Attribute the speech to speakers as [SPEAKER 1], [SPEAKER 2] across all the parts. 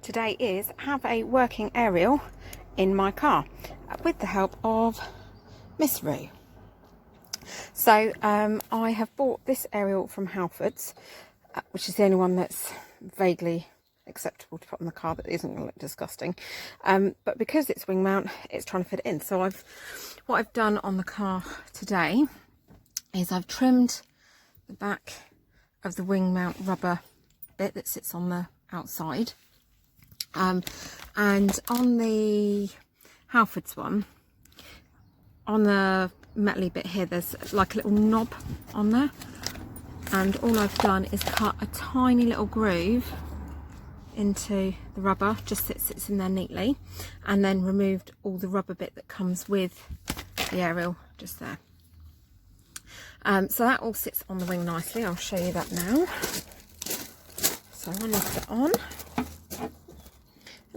[SPEAKER 1] today is have a working aerial in my car with the help of Miss Roo. So I have bought this aerial from Halfords, which is the only one that's vaguely acceptable to put on the car that isn't going to look disgusting, but because it's wing mount, it's trying to fit it in. So what I've done on the car today is I've trimmed the back of the wing mount rubber bit that sits on the outside, and on the Halfords one, on the metally bit here, there's like a little knob on there, and all I've done is cut a tiny little groove into the rubber, just so it sits in there neatly, and then removed all the rubber bit that comes with the aerial just there. So that all sits on the wing nicely. I'll show you that now. So I lift it on. It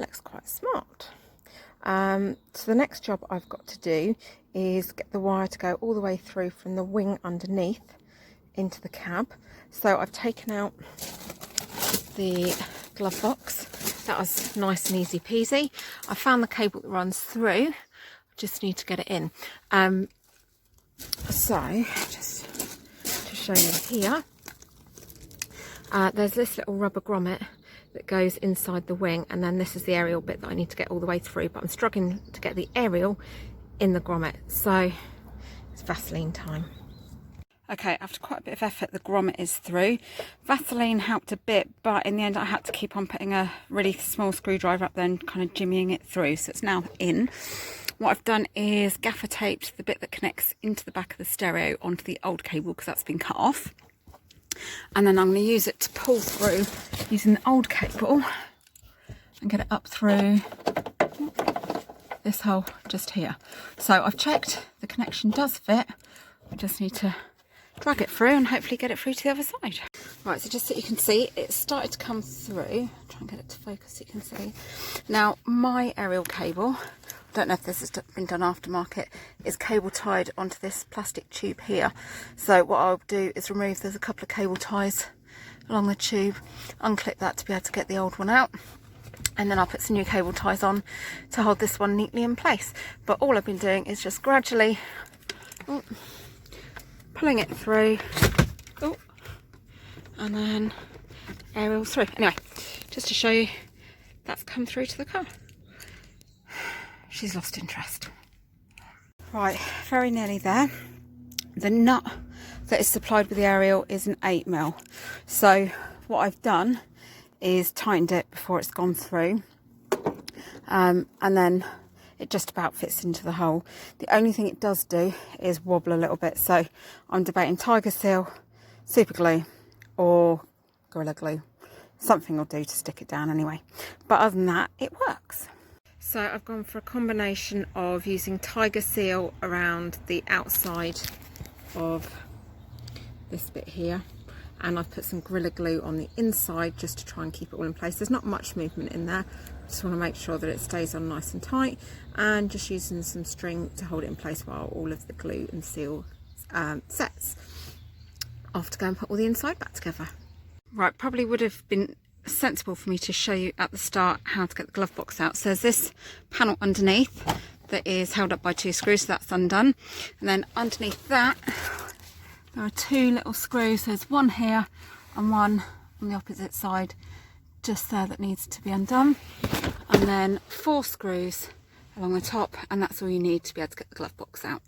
[SPEAKER 1] looks quite smart. So the next job I've got to do is get the wire to go all the way through from the wing underneath into the cab. So I've taken out the glove box. That was nice and easy peasy. I found the cable that runs through. I just need to get it in. So just to show you here, there's this little rubber grommet that goes inside the wing, and then this is the aerial bit that I need to get all the way through, but I'm struggling to get the aerial in the grommet, so it's Vaseline time. Okay, after quite a bit of effort, the grommet is through. Vaseline helped a bit, but in the end I had to keep on putting a really small screwdriver up there and kind of jimmying it through, so it's now in. What I've done is gaffer taped the bit that connects into the back of the stereo onto the old cable, because that's been cut off. And then I'm going to use it to pull through using the old cable and get it up through this hole just here. So I've checked the connection does fit. I just need to drag it through and hopefully get it through to the other side. Right, so just so you can see, it's started to come through. Try and get it to focus so you can see. Now my aerial cable, I don't know if this has been done aftermarket, is cable tied onto this plastic tube here. So what I'll do is remove, there's a couple of cable ties along the tube, unclip that to be able to get the old one out, and then I'll put some new cable ties on to hold this one neatly in place. But all I've been doing is just gradually pulling it through, and then aerial through. Anyway, just to show you, that's come through to the car. She's lost interest. Right, very nearly there. The nut that is supplied with the aerial is an 8mm. So what I've done is tightened it before it's gone through, and then it just about fits into the hole. The only thing it does do is wobble a little bit, so I'm debating Tiger Seal, super glue, or Gorilla Glue. Something will do to stick it down anyway. But other than that, it works. So I've gone for a combination of using Tiger Seal around the outside of this bit here, and I've put some Gorilla Glue on the inside just to try and keep it all in place. There's not much movement in there, just want to make sure that it stays on nice and tight, and just using some string to hold it in place while all of the glue and seal sets. Off to go and put all the inside back together. Right, probably would have been sensible for me to show you at the start how to get the glove box out. So there's this panel underneath that is held up by 2 screws, so that's undone, and then underneath that there are 2 little screws. There's one here and one on the opposite side just there that needs to be undone, and then 4 screws along the top, and that's all you need to be able to get the glove box out.